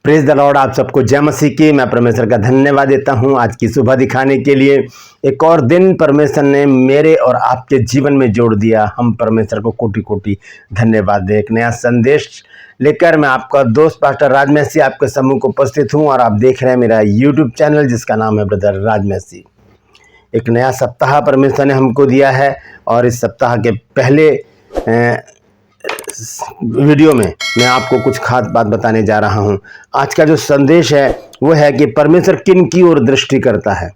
Praise the Lord. आप सबको जय मसीह की। मैं परमेश्वर का धन्यवाद देता हूं आज की सुबह दिखाने के लिए। एक और दिन परमेश्वर ने मेरे और आपके जीवन में जोड़ दिया। हम परमेश्वर को कोटि कोटि धन्यवाद दें। एक नया संदेश लेकर मैं आपका दोस्त पास्टर राज मैसी आपके सम्मुख उपस्थित हूं और आप देख रहे हैं मेरा यूट्यूब चैनल जिसका नाम है ब्रदर राज मैसी। एक नया सप्ताह परमेश्वर ने हमको दिया है और इस सप्ताह के पहले वीडियो में मैं आपको कुछ खास बात बताने जा रहा हूं। आज का जो संदेश है वो है कि परमेश्वर किन की ओर दृष्टि करता है।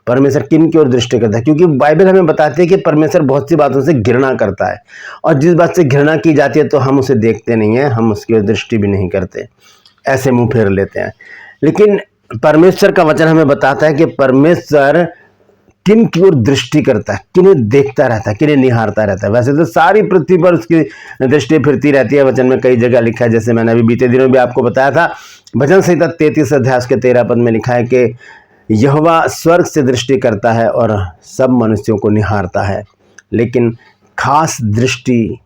परमेश्वर किन की ओर दृष्टि करता है, क्योंकि बाइबल हमें बताती है कि परमेश्वर बहुत सी बातों से घृणा करता है और जिस बात से घृणा की जाती है तो हम उसे देखते नहीं हैं, हम उसकी ओर दृष्टि भी नहीं करते, ऐसे मुंह फेर लेते हैं। लेकिन परमेश्वर का वचन हमें बताता है कि परमेश्वर किन की ओर दृष्टि करता है, किन्हें देखता रहता है, किन्हें निहारता रहता है। वैसे तो सारी पृथ्वी पर उसकी दृष्टि फिरती रहती है। वचन में कई जगह लिखा है, जैसे मैंने अभी बीते दिनों भी आपको बताया था, भजन संहिता 33 अध्याय के 13 पद में लिखा है कि यहोवा स्वर्ग से दृष्टि करता है और सब मनुष्यों को निहारता है। लेकिन खास दृष्टि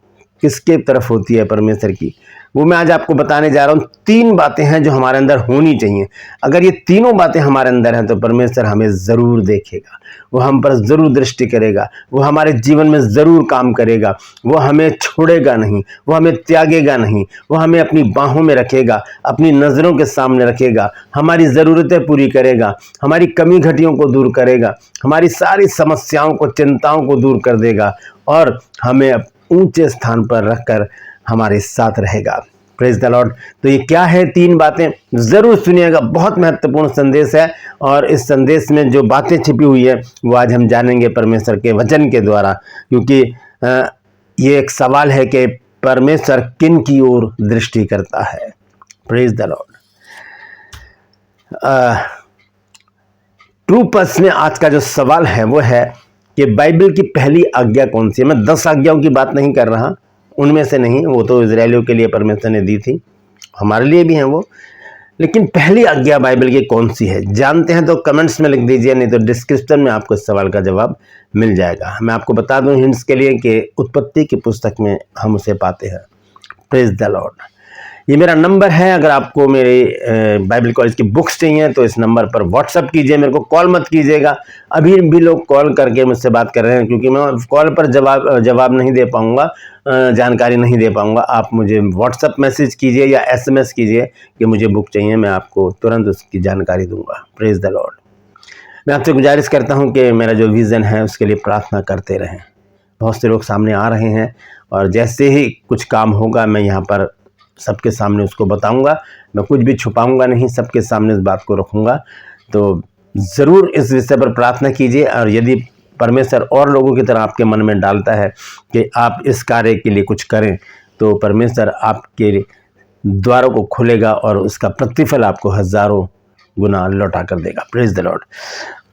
किसके तरफ होती है परमेश्वर की, वो मैं आज आपको बताने जा रहा हूँ। 3 बातें हैं जो हमारे अंदर होनी चाहिए। अगर ये तीनों बातें हमारे अंदर हैं तो परमेश्वर हमें ज़रूर देखेगा, वो हम पर ज़रूर दृष्टि करेगा, वो हमारे जीवन में ज़रूर काम करेगा, वो हमें छोड़ेगा नहीं, वो हमें त्यागेगा नहीं, वो हमें अपनी बाहों में रखेगा, अपनी नज़रों के सामने रखेगा, हमारी ज़रूरतें पूरी करेगा, हमारी कमी घटियों को दूर करेगा, हमारी सारी समस्याओं को, चिंताओं को दूर कर देगा और हमें ऊंचे स्थान पर रखकर हमारे साथ रहेगा। Praise the Lord. तो ये क्या है 3 बातें, जरूर सुनिएगा। बहुत महत्वपूर्ण संदेश है और इस संदेश में जो बातें छिपी हुई है वो आज हम जानेंगे परमेश्वर के वचन के द्वारा, क्योंकि ये एक सवाल है कि परमेश्वर किन की ओर दृष्टि करता है। Praise the Lord. True purse में आज का जो सवाल है वो है कि बाइबल की पहली आज्ञा कौन सी है। मैं 10 आज्ञाओं की बात नहीं कर रहा, उनमें से नहीं, वो तो इजरायलियों के लिए परमेश्वर ने दी थी, हमारे लिए भी हैं वो। लेकिन पहली आज्ञा बाइबल की कौन सी है, जानते हैं तो कमेंट्स में लिख दीजिए, नहीं तो डिस्क्रिप्शन में आपको इस सवाल का जवाब मिल जाएगा। मैं आपको बता दूं हिंट्स के लिए कि उत्पत्ति की पुस्तक में हम उसे पाते हैं। Praise the Lord. ये मेरा नंबर है। अगर आपको मेरे बाइबल कॉलेज की बुक्स चाहिए तो इस नंबर पर व्हाट्सअप कीजिए, मेरे को कॉल मत कीजिएगा। अभी भी लोग कॉल करके मुझसे बात कर रहे हैं, क्योंकि मैं कॉल पर जवाब नहीं दे पाऊंगा, जानकारी नहीं दे पाऊंगा। आप मुझे व्हाट्सअप मैसेज कीजिए या SMS कीजिए कि मुझे बुक चाहिए, मैं आपको तुरंत उसकी जानकारी दूंगा। Praise the Lord. मैं आपसे गुजारिश करता हूँ कि मेरा जो विज़न है उसके लिए प्रार्थना करते रहें। बहुत से लोग सामने आ रहे हैं और जैसे ही कुछ काम होगा मैं यहाँ पर सबके सामने उसको बताऊंगा। मैं कुछ भी छुपाऊंगा नहीं, सबके सामने इस बात को रखूंगा। तो ज़रूर इस विषय पर प्रार्थना कीजिए और यदि परमेश्वर और लोगों की तरह आपके मन में डालता है कि आप इस कार्य के लिए कुछ करें तो परमेश्वर आपके द्वारों को खोलेगा और उसका प्रतिफल आपको हज़ारों गुना लौटा कर देगा। Praise the Lord.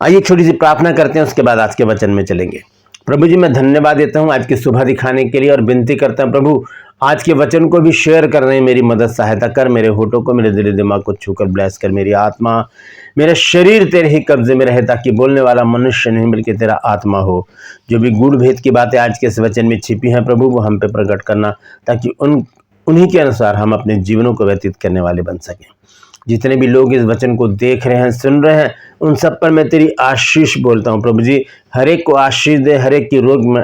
आइए छोटी सी प्रार्थना करते हैं, उसके बाद आज के वचन में चलेंगे। प्रभु जी, मैं धन्यवाद देता हूँ आज की सुबह दिखाने के लिए और विनती करता हूँ प्रभु आज के वचन को भी शेयर करने में मेरी मदद सहायता कर। मेरे होठों को, मेरे दिल दिमाग को छूकर ब्लेस कर। मेरी आत्मा, मेरा शरीर तेरे ही कब्जे में रहे, ताकि बोलने वाला मनुष्य नहीं बल्कि तेरा आत्मा हो। जो भी गूढ़ भेद की बातें आज के इस वचन में छिपी हैं प्रभु, वो हम पे प्रकट करना, ताकि उन्हीं के अनुसार हम अपने जीवनों को व्यतीत करने वाले बन सकें। जितने भी लोग इस वचन को देख रहे हैं, सुन रहे हैं, उन सब पर मैं तेरी आशीष बोलता हूँ प्रभु जी। हर एक को आशीष दे, हर एक की रोग में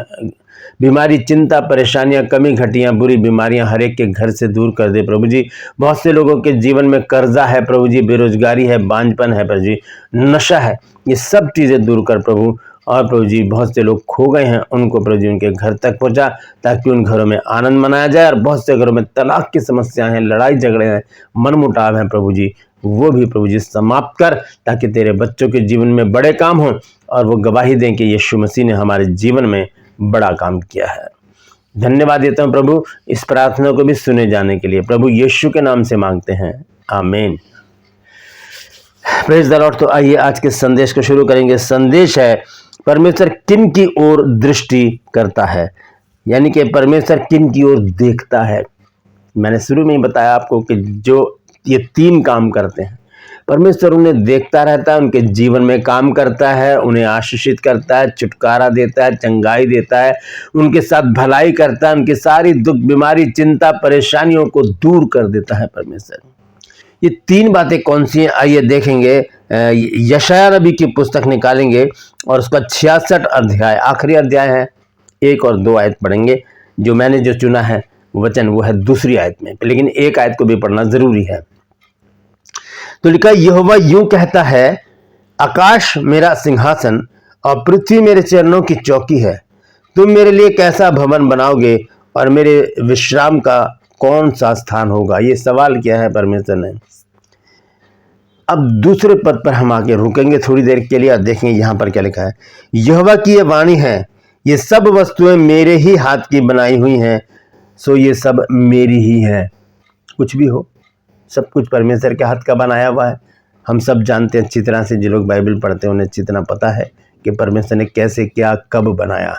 बीमारी, चिंता, परेशानियां, कमी घटियां, बुरी बीमारियां हर एक के घर से दूर कर दे प्रभु जी। बहुत से लोगों के जीवन में कर्जा है प्रभु जी, बेरोजगारी है, बांझपन है प्रभु जी, नशा है, ये सब चीज़ें दूर कर प्रभु। और प्रभु जी बहुत से लोग खो गए हैं, उनको प्रभु जी उनके घर तक पहुंचा, ताकि उन घरों में आनंद मनाया जाए। और बहुत से घरों में तलाक की समस्याएं हैं, लड़ाई झगड़े हैं, मनमुटाव हैं प्रभु जी, वो भी प्रभु जी समाप्त कर, ताकि तेरे बच्चों के जीवन में बड़े काम हों और वो गवाही दें कि यीशु मसीह ने हमारे जीवन में बड़ा काम किया है। धन्यवाद देता हूं प्रभु इस प्रार्थना को भी सुने जाने के लिए। प्रभु यीशु के नाम से मांगते हैं, आमीन। Praise the Lord. तो आइए आज के संदेश को शुरू करेंगे। संदेश है परमेश्वर किन की ओर दृष्टि करता है, यानी कि परमेश्वर किन की ओर देखता है। मैंने शुरू में ही बताया आपको कि जो ये 3 काम करते हैं, परमेश्वर उन्हें देखता रहता है, उनके जीवन में काम करता है, उन्हें आशीषित करता है, छुटकारा देता है, चंगाई देता है, उनके साथ भलाई करता है, उनकी सारी दुख, बीमारी, चिंता, परेशानियों को दूर कर देता है परमेश्वर। ये 3 बातें कौन सी हैं, आइए देखेंगे। यशायाह नबी की पुस्तक निकालेंगे और उसका 66 अध्याय, आखिरी अध्याय है, 1 और 2 आयत पढ़ेंगे। जो मैंने जो चुना है वचन वो है दूसरी आयत में, लेकिन एक आयत को भी पढ़ना जरूरी है। तो लिखा, यहोवा यूं कहता है, आकाश मेरा सिंहासन और पृथ्वी मेरे चरणों की चौकी है। तुम मेरे लिए कैसा भवन बनाओगे और मेरे विश्राम का कौन सा स्थान होगा? ये सवाल किया है परमेश्वर ने। अब दूसरे पद पर हम आके रुकेंगे थोड़ी देर के लिए और देखेंगे यहां पर क्या लिखा है। यहोवा की ये वाणी है, ये सब वस्तुएं मेरे ही हाथ की बनाई हुई हैं, सो ये सब मेरी ही है। कुछ भी हो, सब कुछ परमेश्वर के हाथ का बनाया हुआ है। हम सब जानते हैं अच्छी तरह से, जो लोग बाइबल पढ़ते हैं उन्हें अच्छी तरह पता है कि परमेश्वर ने कैसे क्या कब बनाया।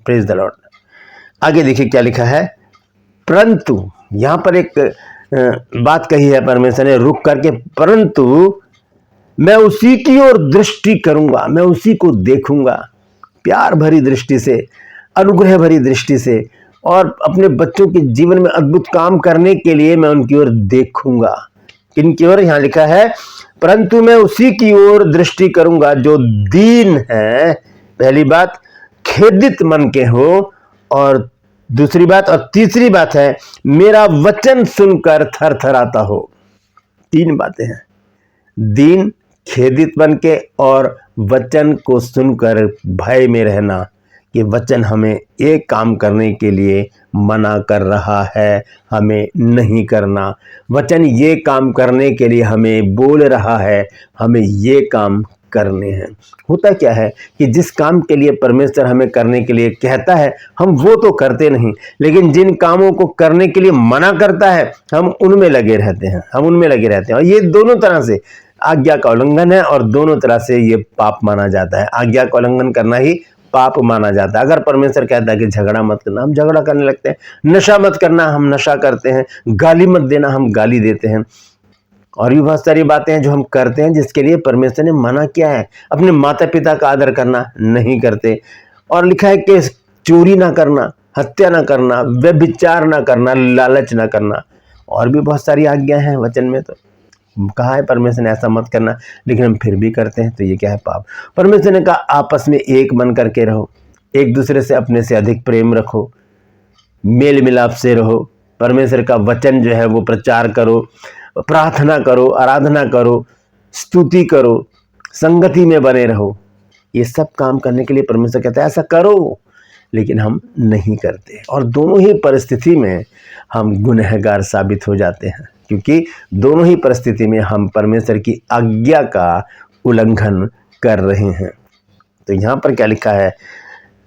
Praise the Lord. आगे देखिए क्या लिखा है। परंतु यहां पर एक बात कही है परमेश्वर ने रुक करके, परंतु मैं उसी की ओर दृष्टि करूंगा, मैं उसी को देखूंगा प्यार भरी दृष्टि से, अनुग्रह भरी दृष्टि से, और अपने बच्चों के जीवन में अद्भुत काम करने के लिए मैं उनकी ओर देखूंगा। किनकी ओर? यहां लिखा है, परंतु मैं उसी की ओर दृष्टि करूंगा जो दीन है, पहली बात, खेदित मन के हो, और दूसरी बात, और तीसरी बात है, मेरा वचन सुनकर थरथराता हो। 3 बातें हैं, दीन, खेदित बन के, और वचन को सुनकर भय में रहना कि वचन हमें एक काम करने के लिए मना कर रहा है, हमें नहीं करना। वचन ये काम करने के लिए हमें बोल रहा है, हमें ये काम करने हैं। होता क्या है कि जिस काम के लिए परमेश्वर हमें करने के लिए कहता है हम वो तो करते नहीं, लेकिन जिन कामों को करने के लिए मना करता है हम उनमें लगे रहते हैं, और ये दोनों तरह से आज्ञा का उल्लंघन है, और दोनों तरह से ये पाप माना जाता है। आज्ञा का उल्लंघन करना ही पाप माना जाता है। अगर परमेश्वर कहता है कि झगड़ा मत करना, हम झगड़ा करने लगते हैं। नशा मत करना, हम नशा करते हैं। गाली मत देना, हम गाली देते हैं। और भी बहुत सारी बातें हैं जो हम करते हैं जिसके लिए परमेश्वर ने मना किया है। अपने माता पिता का आदर करना नहीं करते, और लिखा है कि चोरी ना करना, हत्या ना करना, व्यभिचार ना करना, लालच ना करना, और भी बहुत सारी आज्ञाएं हैं वचन में। तो कहा है परमेश्वर ने ऐसा मत करना, लेकिन हम फिर भी करते हैं, तो ये क्या है? पाप। परमेश्वर ने कहा आपस में एक मन करके रहो, एक दूसरे से अपने से अधिक प्रेम रखो, मेल मिलाप से रहो, परमेश्वर का वचन जो है वो प्रचार करो, प्रार्थना करो, आराधना करो, स्तुति करो, संगति में बने रहो। ये सब काम करने के लिए परमेश्वर कहता है ऐसा करो, लेकिन हम नहीं करते, और दोनों ही परिस्थिति में हम गुनहगार साबित हो जाते हैं, क्योंकि दोनों ही परिस्थिति में हम परमेश्वर की आज्ञा का उल्लंघन कर रहे हैं। तो यहाँ पर क्या लिखा है,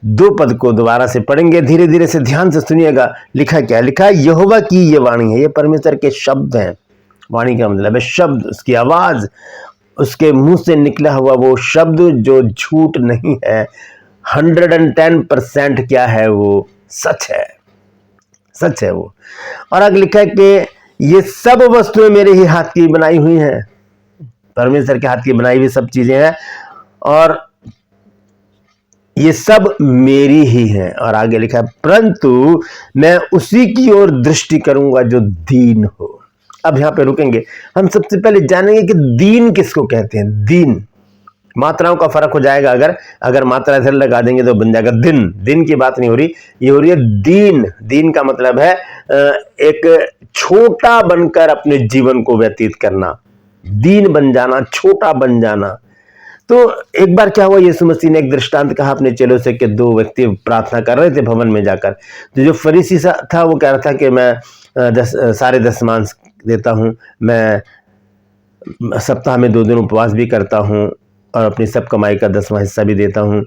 2 पद को दोबारा से पढ़ेंगे, धीरे धीरे से ध्यान से सुनिएगा। लिखा क्या लिखा है? यहोवा की ये वाणी है, ये परमेश्वर के शब्द हैं। वाणी का मतलब है शब्द, उसकी आवाज, उसके मुंह से निकला हुआ वो शब्द जो झूठ नहीं है, 110% क्या है? वो सच है, सच है वो। और आगे लिखा है कि ये सब वस्तुएं मेरे ही हाथ की बनाई हुई हैं, परमेश्वर के हाथ की बनाई हुई सब चीजें हैं, और ये सब मेरी ही हैं। और आगे लिखा है, परंतु मैं उसी की ओर दृष्टि करूंगा जो दीन हो। अब यहां पे रुकेंगे, हम सबसे पहले जानेंगे कि दीन किसको कहते हैं। दीन, मात्राओं का फर्क हो जाएगा, अगर मात्रा इधर लगा देंगे तो बन जाएगा दिन। दिन की बात नहीं हो रही, ये हो रही है दीन। दीन का मतलब है एक छोटा बनकर अपने जीवन को व्यतीत करना, दीन बन जाना, छोटा बन जाना। तो एक बार क्या हुआ, यीशु मसीह ने एक दृष्टांत कहा अपने चेलों से कि 2 व्यक्ति प्रार्थना कर रहे थे भवन में जाकर। तो जो फरीसी था वो कह रहा था कि मैं 10 मांस देता हूँ, मैं सप्ताह में 2 दिन उपवास भी करता हूँ, और अपनी सब कमाई का 10वां हिस्सा भी देता हूँ,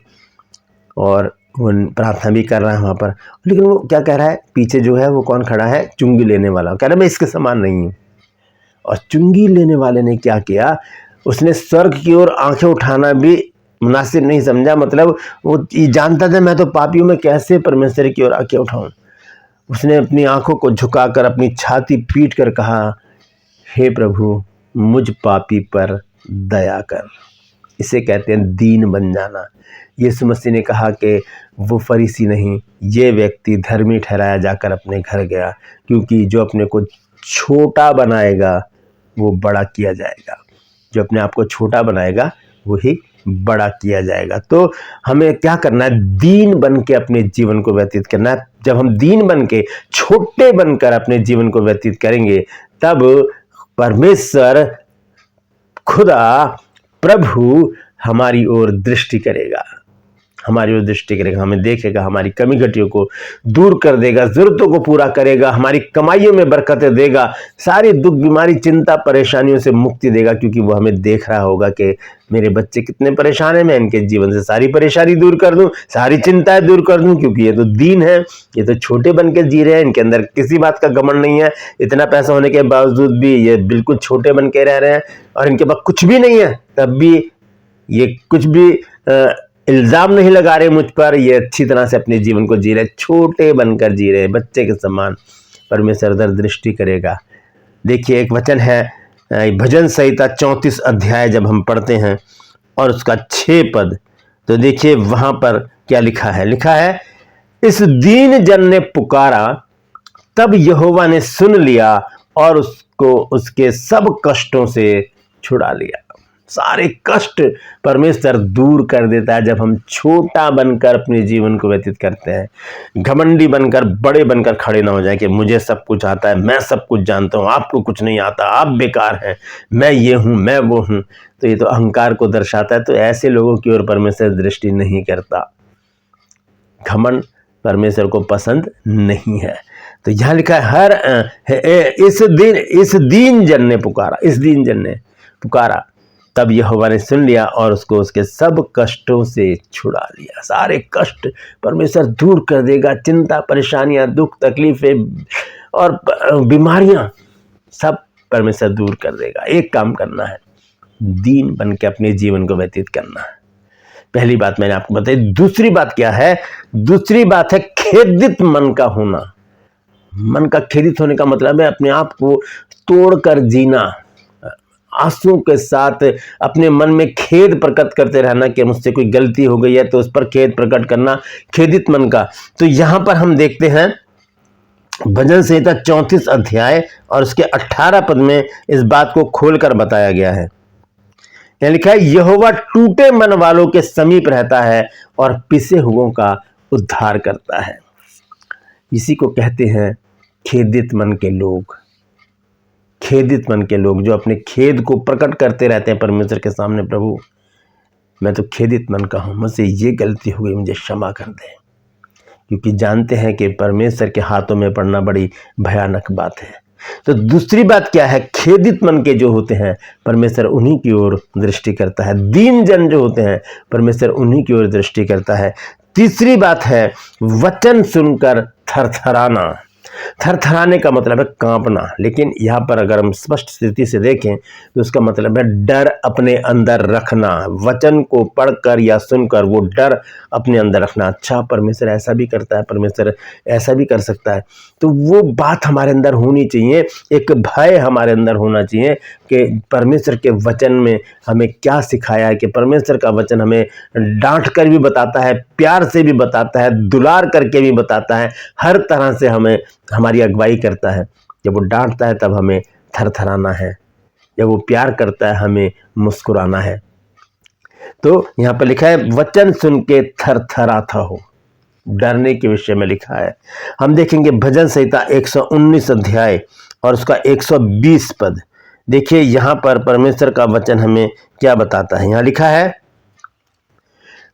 और वो प्रार्थना भी कर रहा है वहाँ पर। लेकिन वो क्या कह रहा है, पीछे जो है वो कौन खड़ा है? चुंगी लेने वाला। कह रहा है मैं इसके समान नहीं हूँ। और चुंगी लेने वाले ने क्या किया, उसने स्वर्ग की ओर आंखें उठाना भी मुनासिब नहीं समझा। मतलब वो जानता था मैं तो पापी हूँ, मैं कैसे परमेश्वर की ओर आंखें उठाऊं। उसने अपनी आंखों को झुकाकर अपनी छाती पीट कर कहा, हे प्रभु मुझ पापी पर दया कर। इसे कहते हैं दीन बन जाना। यीशु मसीह ने कहा कि वो फरीसी नहीं, ये व्यक्ति धर्मी ठहराया जाकर अपने घर गया, क्योंकि जो अपने को छोटा बनाएगा वो बड़ा किया जाएगा। जो अपने आप को छोटा बनाएगा वही बड़ा किया जाएगा। तो हमें क्या करना है, दीन बन के अपने जीवन को व्यतीत करना है। जब हम दीन बन के छोटे बनकर अपने जीवन को व्यतीत करेंगे तब परमेश्वर खुदा प्रभु हमारी ओर दृष्टि करेगा, हमें देखेगा, हमारी कमी घटियों को दूर कर देगा, जरूरतों को पूरा करेगा, हमारी कमाइयों में बरकतें देगा, सारी दुख बीमारी चिंता परेशानियों से मुक्ति देगा, क्योंकि वो हमें देख रहा होगा कि मेरे बच्चे कितने परेशान हैं, मैं इनके जीवन से सारी परेशानी दूर कर दूं, सारी चिंताएं दूर कर दूं, क्योंकि ये तो दीन है, ये तो छोटे बन के जी रहे हैं, इनके अंदर किसी बात का घमंड नहीं है, इतना पैसा होने के बावजूद भी ये बिल्कुल छोटे बन के रह रहे हैं, और इनके पास कुछ भी नहीं है तब भी ये कुछ भी इल्जाम नहीं लगा रहे मुझ पर, ये अच्छी तरह से अपने जीवन को जी रहे, छोटे बनकर जी रहे, बच्चे के समान। परमेश्वर उधर दृष्टि करेगा। देखिए एक वचन है भजन संहिता 34 अध्याय जब हम पढ़ते हैं और उसका 6 पद, तो देखिए वहां पर क्या लिखा है। लिखा है, इस दीन जन ने पुकारा, तब यहोवा ने सुन लिया और उसको उसके सब कष्टों से छुड़ा लिया। सारे कष्ट परमेश्वर दूर कर देता है जब हम छोटा बनकर अपने जीवन को व्यतीत करते हैं। घमंडी बनकर, बड़े बनकर खड़े ना हो जाए कि मुझे सब कुछ आता है, मैं सब कुछ जानता हूं, आपको कुछ नहीं आता, आप बेकार हैं, मैं ये हूं, मैं वो हूं। तो ये तो अहंकार को दर्शाता है। तो ऐसे लोगों की ओर परमेश्वर दृष्टि नहीं करता। घमंड परमेश्वर को पसंद नहीं है। तो यहां लिखा है, इस दीन जन ने पुकारा, इस दीन जन ने पुकारा, तब यहोवा ने सुन लिया और उसको उसके सब कष्टों से छुड़ा लिया। सारे कष्ट परमेश्वर दूर कर देगा, चिंता परेशानियां दुख तकलीफें और बीमारियां सब परमेश्वर दूर कर देगा। एक काम करना है, दीन बन के अपने जीवन को व्यतीत करना है। पहली बात मैंने आपको बताई। दूसरी बात क्या है? दूसरी बात है खेदित मन का होना। मन का खेदित होने का मतलब है अपने आप को तोड़कर जीना, आंसुओं के साथ अपने मन में खेद प्रकट करते रहना कि मुझसे कोई गलती हो गई है तो उस पर खेद प्रकट करना, खेदित मन का। तो यहां पर हम देखते हैं भजन संहिता 34 अध्याय और उसके 18 पद में इस बात को खोलकर बताया गया है। यहां लिखा है, यहोवा टूटे मन वालों के समीप रहता है और पिसे हुओं का उद्धार करता है। इसी को कहते हैं खेदित मन के लोग। खेदित मन के लोग जो अपने खेद को प्रकट करते रहते हैं परमेश्वर के सामने, प्रभु मैं तो खेदित मन का हूं, मुझसे ये गलती हो गई, मुझे क्षमा कर दे। क्योंकि जानते हैं कि परमेश्वर के हाथों में पड़ना बड़ी भयानक बात है। तो दूसरी बात क्या है? खेदित मन के जो होते हैं परमेश्वर उन्हीं की ओर दृष्टि करता है। दीन जन जो होते हैं परमेश्वर उन्हीं की ओर दृष्टि करता है। तीसरी बात है वचन सुनकर थरथराना। थरथराने का मतलब है कांपना, लेकिन यहाँ पर अगर हम स्पष्ट स्थिति से देखें तो उसका मतलब है डर अपने अंदर रखना। वचन को पढ़कर या सुनकर वो डर अपने अंदर रखना। अच्छा, परमेश्वर ऐसा भी करता है, परमेश्वर ऐसा भी कर सकता है, तो वो बात हमारे अंदर होनी चाहिए। एक भय हमारे अंदर होना चाहिए कि परमेश्वर के वचन में हमें क्या सिखाया है, कि परमेश्वर का वचन हमें डांट कर भी बताता है, प्यार से भी बताता है, दुलार करके भी बताता है, हर तरह से हमें हमारी अगुवाई करता है। जब वो डांटता है तब हमें थरथराना है, जब वो प्यार करता है हमें मुस्कुराना है। तो यहाँ पर लिखा है वचन सुन के थरथराता हो, डरने के विषय में लिखा है। हम देखेंगे भजन संहिता 119 अध्याय और उसका 120 पद। देखिए यहाँ पर परमेश्वर का वचन हमें क्या बताता है। यहाँ लिखा है,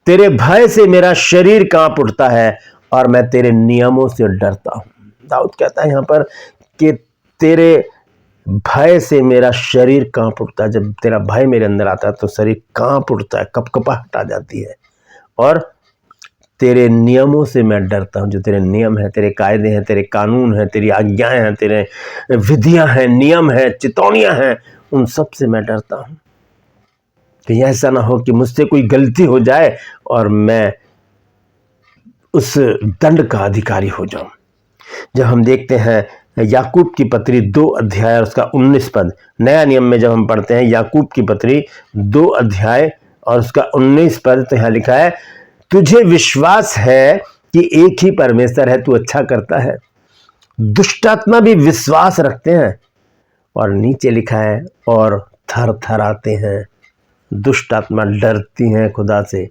तेरे भय से मेरा शरीर कांप उठता है और मैं तेरे नियमों से डरता हूं। दाऊद कहता है यहाँ पर कि तेरे भय से मेरा शरीर कांप उठता है। जब तेरा भय मेरे अंदर आता है तो शरीर कांप उठता है, कपकपाहट आ जाती है, और तेरे नियमों से मैं डरता हूं। जो तेरे नियम हैं, तेरे कायदे हैं, तेरे कानून हैं, तेरी आज्ञाएं हैं, तेरे विधियां हैं, नियम हैं, चितौनियां हैं, उन सब से मैं डरता हूं। कहीं ऐसा ना हो कि मुझसे कोई गलती हो जाए और मैं उस दंड का अधिकारी हो जाऊं। जब हम देखते हैं याकूब की पत्री 2 अध्याय और उसका 19 पद, नया नियम में जब हम पढ़ते हैं याकूब की पत्री 2 अध्याय और उसका 19 पद, तो यहाँ लिखा है, तुझे विश्वास है कि एक ही परमेश्वर है, तू अच्छा करता है। दुष्टात्मा भी विश्वास रखते हैं और नीचे लिखा है और थर थर आते हैं। दुष्ट आत्मा डरती हैं खुदा से,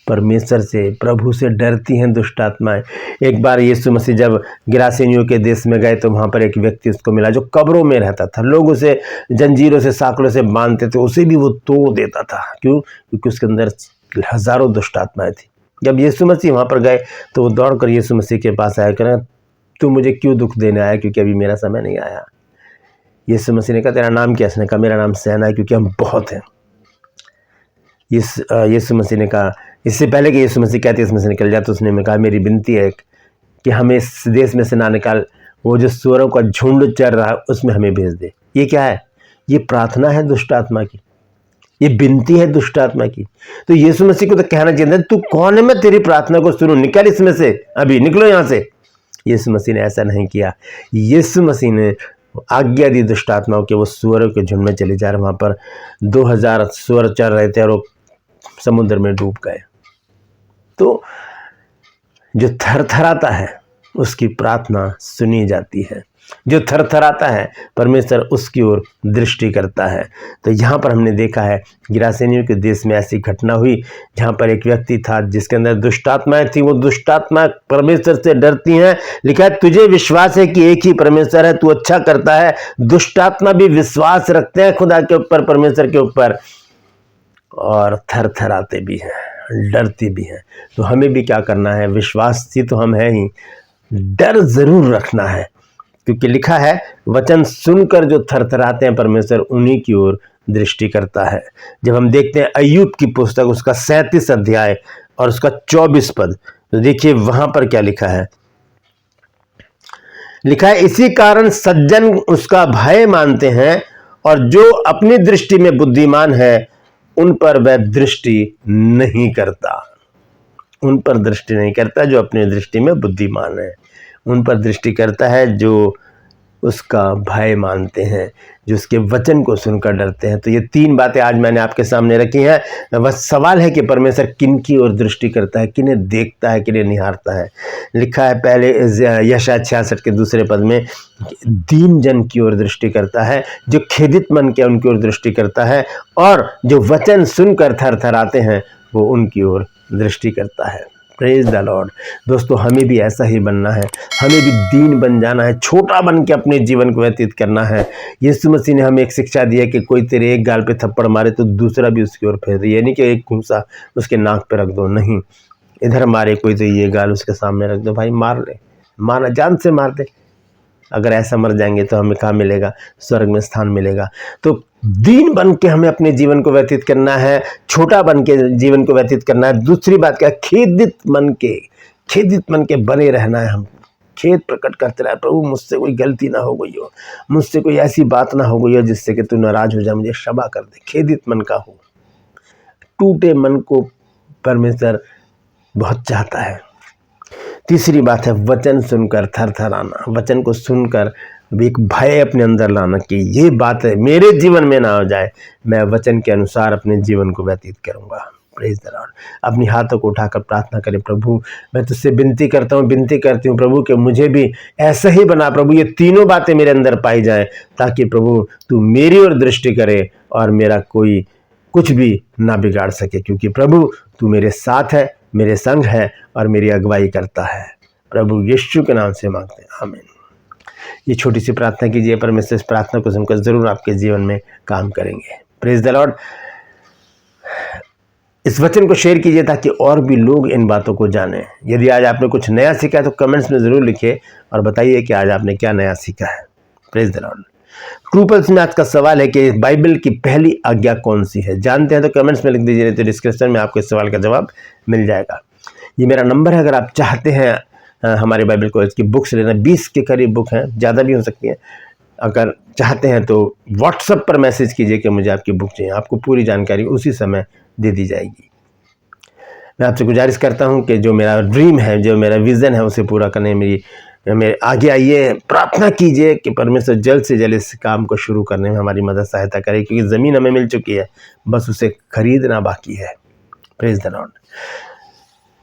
परमेश्वर से, प्रभु से डरती हैं दुष्ट आत्माएं। एक बार यीशु मसीह जब गिरासेनियों के देश में गए तो वहाँ पर एक व्यक्ति उसको मिला जो कब्रों में रहता था। लोग उसे जंजीरों से, साकलों से बांधते थे, उसे भी वो तोड़ देता था। क्यों? क्योंकि उसके अंदर हजारों दुष्ट आत्माएं थी। जब यीशु मसीह वहाँ पर गए तो वो दौड़ कर यीशु मसीह के पास आया, कह तू मुझे क्यों दुख देने आया, क्योंकि अभी मेरा समय नहीं आया। यीशु मसीह ने कहा तेरा नाम क्या है? उसने कहा मेरा नाम सहना है, क्योंकि हम बहुत हैं। यीशु मसीह ने कहा, इससे पहले कि यीशु मसीह कहते इसमें से निकल जाए, तो उसने कहा मेरी विनती है कि हमें इस देश में से ना निकाल, वो जो सुअरों का झुंड चढ़ रहा है उसमें हमें भेज दे। ये क्या है? ये प्रार्थना है दुष्ट आत्मा की, ये विनती है दुष्ट आत्मा की। तो यीशु मसीह को तो कहना चाहिए तू कौन है, मैं तेरी प्रार्थना को सुनूं, निकल इसमें से, अभी निकलो यहां से। यीशु मसीह ने ऐसा नहीं किया। यीशु मसीह ने आज्ञा दी दुष्ट आत्माओं के, वो सुअरों के झुंड में चले जा रहे। वहां पर 2000 सुअर चढ़ रहे थे और वो समुद्र में डूब गए। तो जो थरथराता है उसकी प्रार्थना सुनी जाती है, जो थरथराता है परमेश्वर उसकी ओर दृष्टि करता है। तो यहाँ पर हमने देखा है गिरासेनियों के देश में ऐसी घटना हुई जहाँ पर एक व्यक्ति था जिसके अंदर दुष्टात्माएं थी। वो दुष्टात्मा परमेश्वर से डरती हैं। लिखा है तुझे विश्वास है कि एक ही परमेश्वर है, तू अच्छा करता है। दुष्टात्मा भी विश्वास रखते हैं खुदा के ऊपर, परमेश्वर के ऊपर, और थरथराते भी हैं, डरती भी हैं। तो हमें भी क्या करना है? विश्वासी तो हम हैं ही, डर जरूर रखना है, क्योंकि लिखा है वचन सुनकर जो थरथराते हैं परमेश्वर उन्हीं की ओर दृष्टि करता है। जब हम देखते हैं अय्यूब की पुस्तक, उसका 37 अध्याय और उसका 24 पद, तो देखिए वहां पर क्या लिखा है। लिखा है इसी कारण सज्जन उसका भय मानते हैं, और जो अपनी दृष्टि में बुद्धिमान है उन पर वह दृष्टि नहीं करता। उन पर दृष्टि नहीं करता जो अपनी दृष्टि में बुद्धिमान है, उन पर दृष्टि करता है जो उसका भय मानते हैं, जो उसके वचन को सुनकर डरते हैं। तो ये 3 बातें आज मैंने आपके सामने रखी हैं। बस सवाल है कि परमेश्वर किन की ओर दृष्टि करता है, किन्हें देखता है, किन्हें निहारता है। लिखा है पहले यशायाह 66 के दूसरे पद में, दीन जन की ओर दृष्टि करता है, जो खेदित मन के उनकी ओर दृष्टि करता है, और जो वचन सुनकर थरथराते हैं वो उनकी ओर दृष्टि करता है। Praise the Lord. दोस्तों हमें भी ऐसा ही बनना है, हमें भी दीन बन जाना है, छोटा बन के अपने जीवन को व्यतीत करना है। यीशु मसीह ने हमें एक शिक्षा दी है कि कोई तेरे एक गाल पे थप्पड़ मारे तो दूसरा भी उसकी ओर फेर दे, यानी कि एक घूंसा उसके नाक पे रख दो, नहीं, इधर मारे कोई तो ये गाल उसके सामने रख दो, भाई मार ले, मारना जान से मार दे। अगर ऐसा मर जाएंगे तो हमें कहाँ मिलेगा? स्वर्ग में स्थान मिलेगा। तो दीन बन के हमें अपने जीवन को व्यतीत करना है, छोटा बन के जीवन को व्यतीत करना है। दूसरी बात क्या? खेदित मन के बने रहना है। हम खेद प्रकट करते रहे, प्रभु मुझसे कोई गलती ना हो गई हो, मुझसे कोई ऐसी बात ना हो गई हो जिससे कि तू नाराज हो जाए, मुझे क्षमा कर दे। खेदित मन का हो। टूटे मन को परमेश्वर बहुत चाहता है। तीसरी बात है वचन सुनकर थरथराना, वचन को सुनकर एक भय अपने अंदर लाना कि ये बात है मेरे जीवन में ना हो जाए, मैं वचन के अनुसार अपने जीवन को व्यतीत करूंगा। Praise the Lord. अपनी हाथों को उठाकर प्रार्थना करें, प्रभु मैं तुझसे विनती करता हूँ, विनती करती हूँ प्रभु कि मुझे भी ऐसा ही बना प्रभु, ये तीनों बातें मेरे अंदर पाई जाएं, ताकि प्रभु तू मेरी ओर दृष्टि करे और मेरा कोई कुछ भी ना बिगाड़ सके, क्योंकि प्रभु तू मेरे साथ है, मेरे संग है और मेरी अगुवाई करता है। प्रभु यीशु के नाम से मांगते हैं, आमीन। ये छोटी सी प्रार्थना कीजिए, परमेश्वर इस प्रार्थना को सुनकर जरूर आपके जीवन में काम करेंगे। Praise the Lord. इस वचन को शेयर कीजिए ताकि और भी लोग इन बातों को जानें। यदि आज आपने कुछ नया सीखा है तो कमेंट्स में जरूर लिखिए और बताइए कि आज आपने क्या नया सीखा है। Praise the Lord. True pulse में आज का सवाल है कि बाइबल की पहली आज्ञा कौन सी है? जानते हैं तो कमेंट्स में लिख दीजिए, तो डिस्क्रिप्शन में आपको इस सवाल का जवाब मिल जाएगा। ये मेरा नंबर है, अगर आप चाहते हैं हमारे बाइबल कॉलेज की बुक्स लेना, 20 के करीब बुक हैं, ज़्यादा भी हो सकती हैं। अगर चाहते हैं तो व्हाट्सएप पर मैसेज कीजिए कि मुझे आपकी बुक चाहिए, आपको पूरी जानकारी उसी समय दे दी जाएगी। मैं आपसे गुजारिश करता हूं कि जो मेरा ड्रीम है, जो मेरा विज़न है, उसे पूरा करने मेरे आगे आइए, प्रार्थना कीजिए कि परमेश्वर जल्द से जल्द इस काम को शुरू करने में हमारी मदद सहायता करे, क्योंकि ज़मीन हमें मिल चुकी है, बस उसे खरीदना बाकी है। Praise the Lord.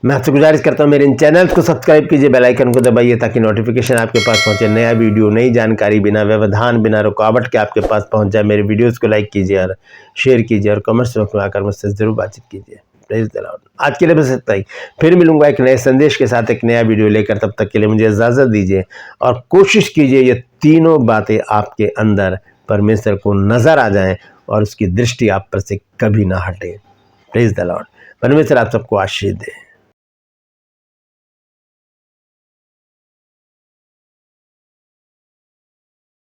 मैं आपसे गुजारिश करता हूँ मेरे इन चैनल्स को सब्सक्राइब कीजिए, बेल आइकन को दबाइए ताकि नोटिफिकेशन आपके पास पहुंचे, नया वीडियो नई जानकारी बिना व्यवधान बिना रुकावट के आपके पास पहुंच जाए। मेरे वीडियोस को लाइक कीजिए और शेयर कीजिए और कमेंट्स बॉक्स में आकर मुझसे ज़रूर बातचीत कीजिए। Praise the Lord. आज के लिए बस इतना ही, फिर मिलूंगा एक नए संदेश के साथ, एक नया वीडियो लेकर। तब तक के लिए मुझे इजाज़त दीजिए और कोशिश कीजिए ये तीनों बातें आपके अंदर परमेश्वर को नज़र आ जाएं और उसकी दृष्टि आप पर से कभी ना हटे। Praise the Lord. परमेश्वर आप सबको आशीष दे।